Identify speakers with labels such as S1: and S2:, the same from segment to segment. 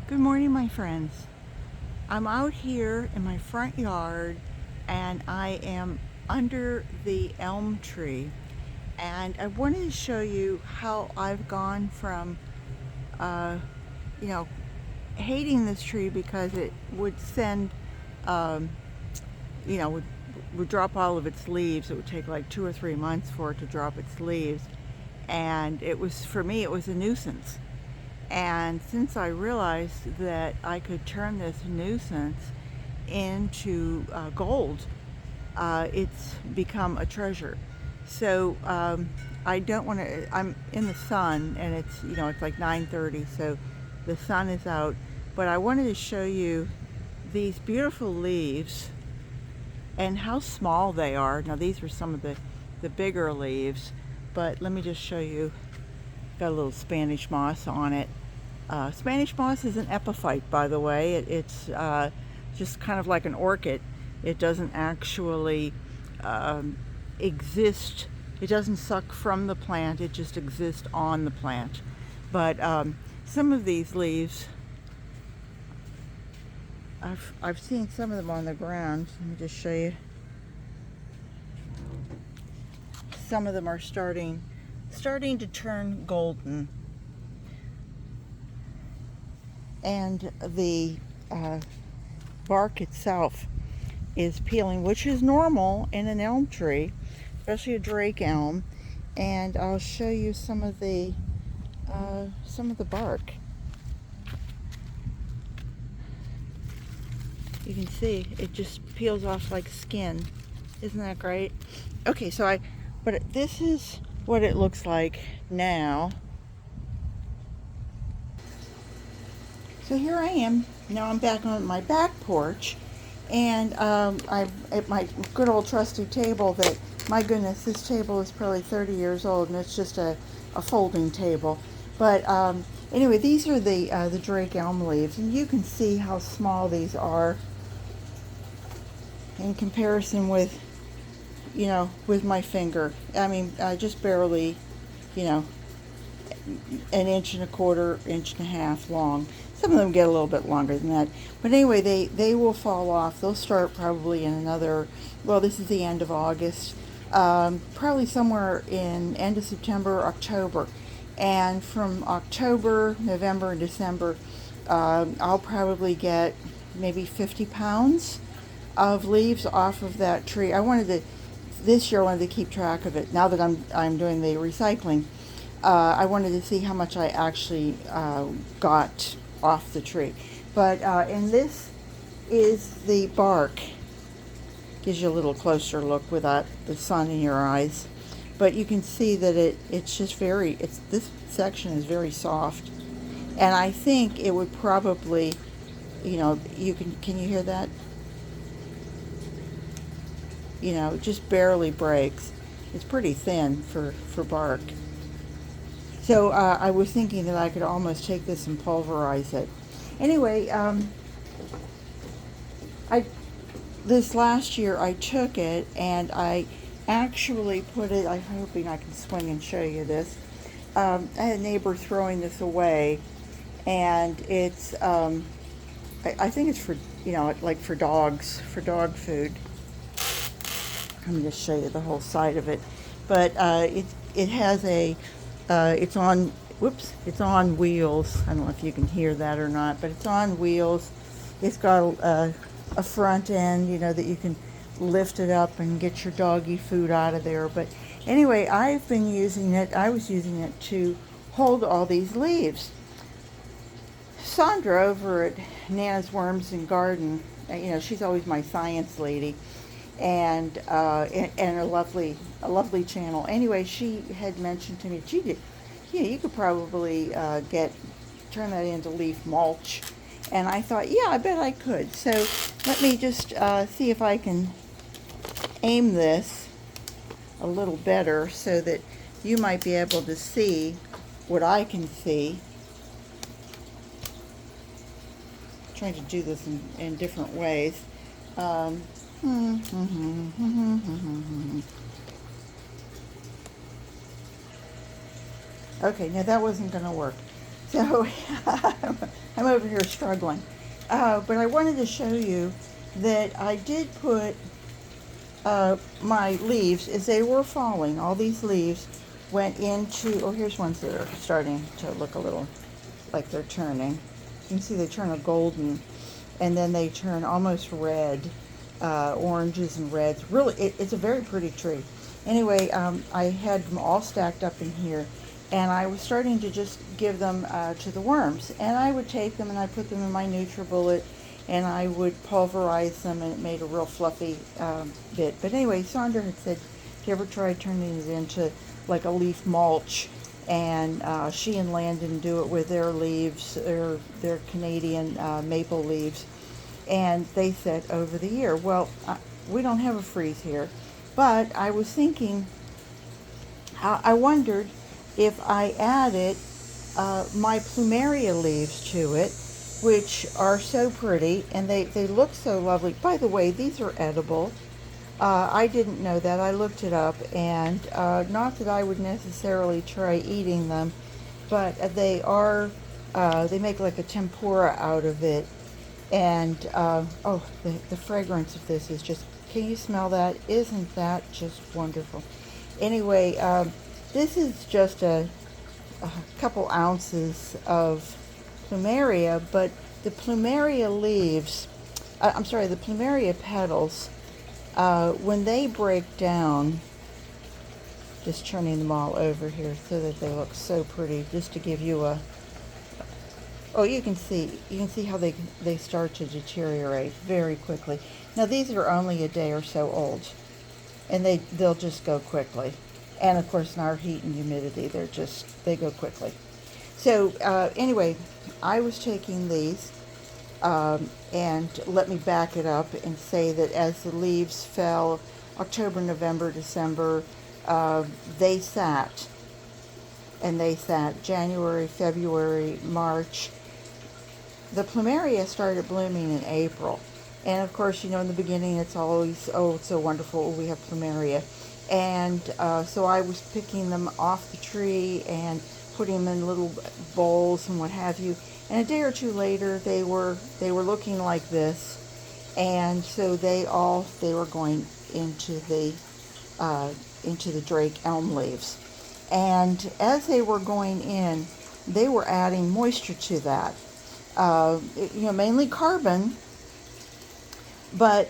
S1: Good morning, my friends. I'm out here in my front yard and I am under the elm tree. And I wanted to show you how I've gone from, uh, you know, hating this tree because it would send, um, you know, would, would drop all of its leaves. It would take like 2 or 3 months for it to drop its leaves. And it was, for me, it was a nuisance. And since I realized that I could turn this nuisance into gold, it's become a treasure. So I don't want to. I'm in the sun, and it's like 9:30, so the sun is out. But I wanted to show you these beautiful leaves and how small they are. Now these were some of the bigger leaves, but let me just show you. Got a little Spanish moss on it. Spanish moss is an epiphyte, by the way. It's just kind of like an orchid. It doesn't actually exist. It doesn't suck from the plant. It just exists on the plant. But some of these leaves, I've seen some of them on the ground. Let me just show you. Some of them are starting to turn golden. And the bark itself is peeling, which is normal in an elm tree, especially a drake elm. And I'll show you some of the bark. You can see it just peels off like skin. Isn't that great? Okay, but this is what it looks like now. So here I am. Now I'm back on my back porch, and I'm at my good old trusty table that, my goodness, this table is probably 30 years old, and it's just a folding table. But anyway, these are the drake elm leaves, and you can see how small these are in comparison with, with my finger. I mean, just barely, you know, an inch and a quarter, inch and a half long. Some of them get a little bit longer than that. But anyway, they will fall off. They'll start probably in another, well, this is the end of August, probably somewhere in end of September, October. And from October, November, and December, I'll probably get maybe 50 pounds of leaves off of that tree. This year I wanted to keep track of it. Now that I'm doing the recycling, I wanted to see how much I actually got off the tree. But and this is the bark. Gives you a little closer look without the sun in your eyes. But you can see that it's just this section is very soft. And I think it would probably, can you hear that? It just barely breaks. It's pretty thin for bark. So I was thinking that I could almost take this and pulverize it. Anyway, this last year I took it and I actually put it, I'm hoping I can swing and show you this. I had a neighbor throwing this away, and it's, I think it's for, like for dogs, for dog food. Let me just show you the whole side of it. But it has it's on wheels. I don't know if you can hear that or not, but it's on wheels. It's got a front end, that you can lift it up and get your doggy food out of there. But anyway, I was using it to hold all these leaves. Sandra over at Nana's Worms and Garden, she's always my science lady, and a lovely channel. Anyway, she had mentioned to me, you could probably turn that into leaf mulch. And I thought, yeah, I bet I could. So let me just see if I can aim this a little better so that you might be able to see what I can see. I'm trying to do this in different ways. Okay, now that wasn't going to work. So I'm over here struggling. But I wanted to show you that I did put my leaves, as they were falling, all these leaves went into, oh, here's ones that are starting to look a little like they're turning. You can see they turn a golden, and then they turn almost red, oranges and reds. Really, it's a very pretty tree. Anyway, I had them all stacked up in here, and I was starting to just give them to the worms. And I would take them and I put them in my NutriBullet, and I would pulverize them, and it made a real fluffy bit. But anyway, Sandra had said, "Have you ever tried turning it into like a leaf mulch?" And she and Landon do it with their leaves, their Canadian maple leaves. And they said over the year, well, we don't have a freeze here, but I was thinking, I wondered if I added my Plumeria leaves to it, which are so pretty, and they look so lovely. By the way, these are edible. I didn't know that. I looked it up, and not that I would necessarily try eating them, but they are, they make like a tempura out of it. And, oh, the fragrance of this is just, can you smell that? Isn't that just wonderful? Anyway, this is just a couple ounces of Plumeria, but the Plumeria leaves, I'm sorry, the Plumeria petals, when they break down, just turning them all over here so that they look so pretty, just to give you a, oh, you can see how they start to deteriorate very quickly. Now these are only a day or so old, and they'll just go quickly. And of course, in our heat and humidity, they go quickly. So anyway, I was taking these, and let me back it up and say that as the leaves fell, October, November, December, they sat. And they sat January, February, March. The Plumeria started blooming in April. And of course, you know, in the beginning, it's always, oh, it's so wonderful, we have Plumeria. And so I was picking them off the tree and putting them in little bowls and what have you. And a day or two later, they were looking like this. And so they were going into the Drake elm leaves. And as they were going in, they were adding moisture to that. You know, mainly carbon, but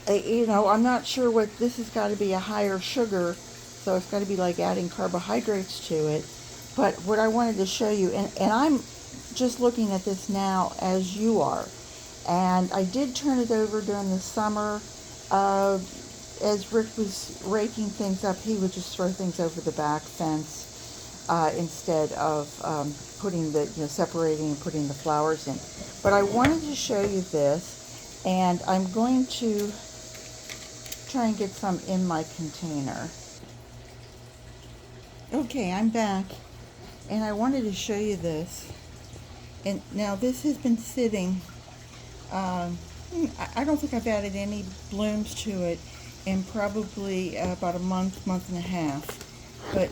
S1: you know, I'm not sure what this has got to be, a higher sugar, so it's got to be like adding carbohydrates to it. But what I wanted to show you, and I'm just looking at this now as you are, and I did turn it over during the summer. As Rick was raking things up, he would just throw things over the back fence instead of putting the, you know, separating and putting the flowers in. But I wanted to show you this, and I'm going to try and get some in my container. Okay, I'm back, and I wanted to show you this. And now this has been sitting, I don't think I've added any blooms to it in probably about a month and a half. But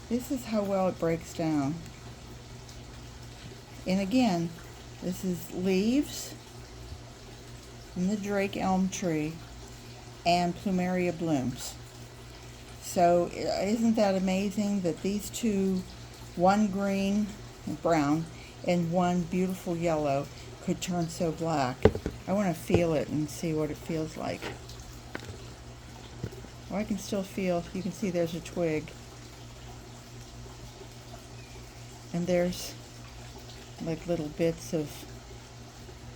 S1: this is how well it breaks down. And again, this is leaves from the Drake elm tree and Plumeria blooms. So isn't that amazing that these two, one green and brown and one beautiful yellow, could turn so black? I want to feel it and see what it feels like. Oh, I can still feel, you can see there's a twig. And there's like little bits of,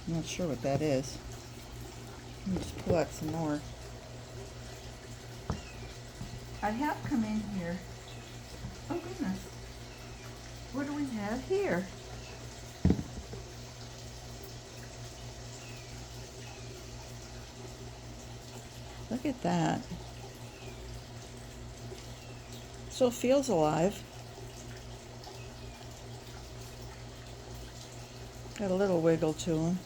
S1: I'm not sure what that is. Let me just pull out some more. I have come in here. Oh goodness. What do we have here? Look at that. Still feels alive. Got a little wiggle to him.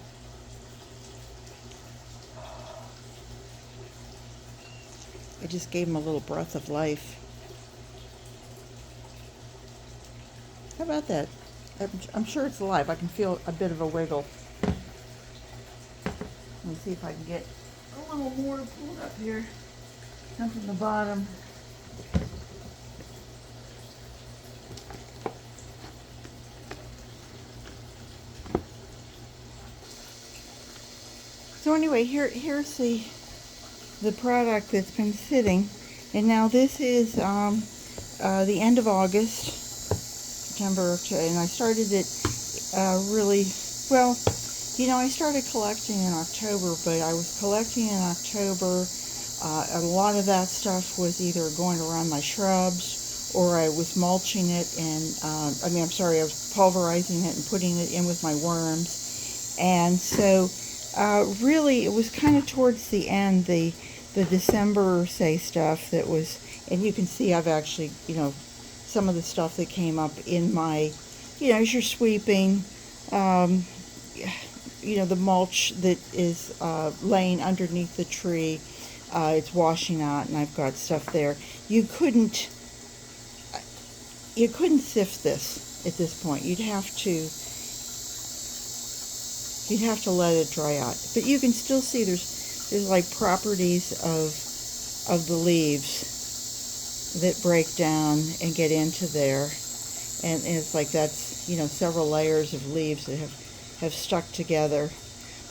S1: I just gave him a little breath of life. about that? I'm sure it's alive. I can feel a bit of a wiggle. Let me see if I can get a little more pulled up here. Come from the bottom. So anyway, here's the product that's been sitting, and now this is the end of August, September, and I started it really well. You know, I started collecting in October, but I was collecting in October. A lot of that stuff was either going around my shrubs, or I was mulching it, and I was pulverizing it and putting it in with my worms. And so really it was kind of towards the end, the December, say, stuff that was, and you can see I've actually, you know, some of the stuff that came up in my, you know, as you're sweeping, you know, the mulch that is laying underneath the tree, it's washing out, and I've got stuff there. You couldn't sift this at this point. You'd have to let it dry out. But you can still see there's like properties of the leaves that break down and get into there, and it's like that's, you know, several layers of leaves that have stuck together.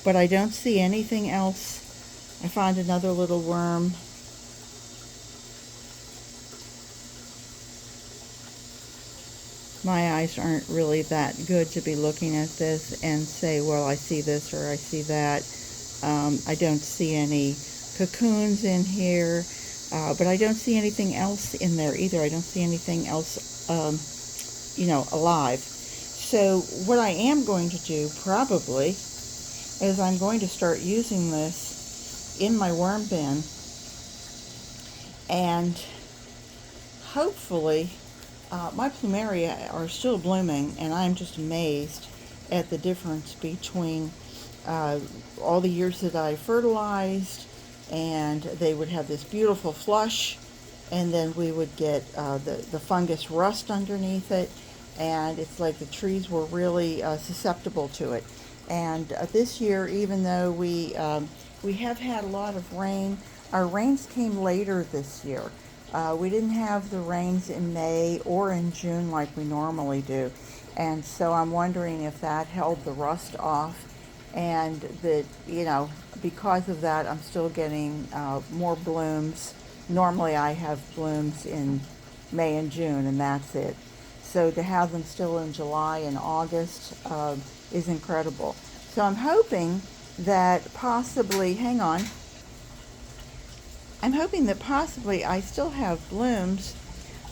S1: But I don't see anything else. I find another little worm. My eyes aren't really that good to be looking at this and say, well, I see this or I see that. I don't see any cocoons in here, but I don't see anything else in there either. I don't see anything else, you know, alive. So what I am going to do probably is I'm going to start using this in my worm bin, and hopefully my Plumeria are still blooming, and I'm just amazed at the difference between all the years that I fertilized, and they would have this beautiful flush, and then we would get the fungus rust underneath it, and it's like the trees were really susceptible to it. And this year, even though we have had a lot of rain, our rains came later this year. We didn't have the rains in May or in June like we normally do, and so I'm wondering if that held the rust off, and that, you know, because of that I'm still getting more blooms. Normally I have blooms in May and June, and that's it. So to have them still in July and August is incredible. So I'm hoping that possibly, hang on, I'm hoping that possibly I still have blooms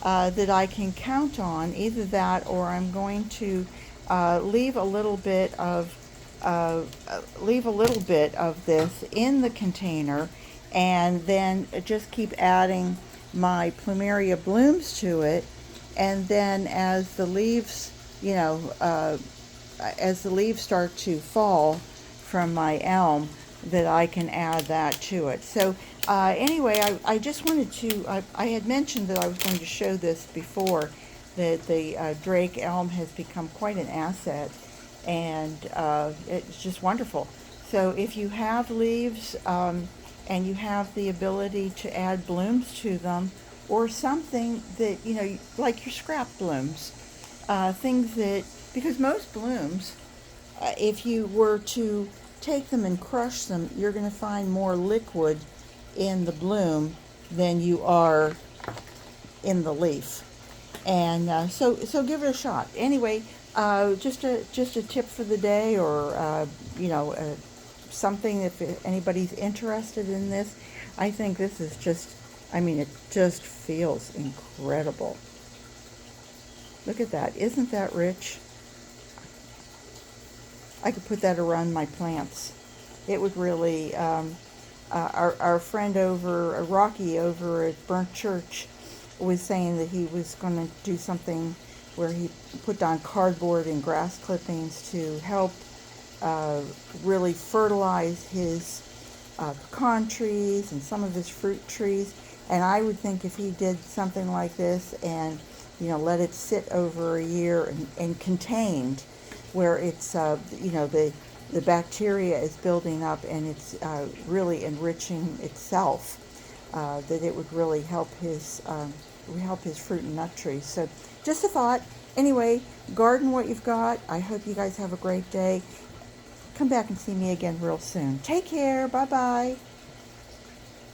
S1: that I can count on. Either that, or I'm going to leave a little bit of this in the container, and then just keep adding my Plumeria blooms to it. And then as the leaves, you know, as the leaves start to fall from my elm, that I can add that to it. So anyway, I just wanted to, I had mentioned that I was going to show this before, that the Drake elm has become quite an asset, and it's just wonderful. So if you have leaves and you have the ability to add blooms to them, or something that, you know, like your scrap blooms, things that, because most blooms, if you were to take them and crush them, you're going to find more liquid in the bloom than you are in the leaf. And so give it a shot. Anyway, just a tip for the day, or you know, something if anybody's interested in this. I think this is just, I mean, it just feels incredible. Look at that. Isn't that rich? I could put that around my plants. It would really, our friend over, Rocky over at Burnt Church, was saying that he was going to do something where he put down cardboard and grass clippings to help really fertilize his pecan trees and some of his fruit trees. And I would think if he did something like this and let it sit over a year and contained, where it's, the bacteria is building up and it's really enriching itself, that it would really help his fruit and nut trees. So just a thought. Anyway, garden what you've got. I hope you guys have a great day. Come back and see me again real soon. Take care. Bye bye.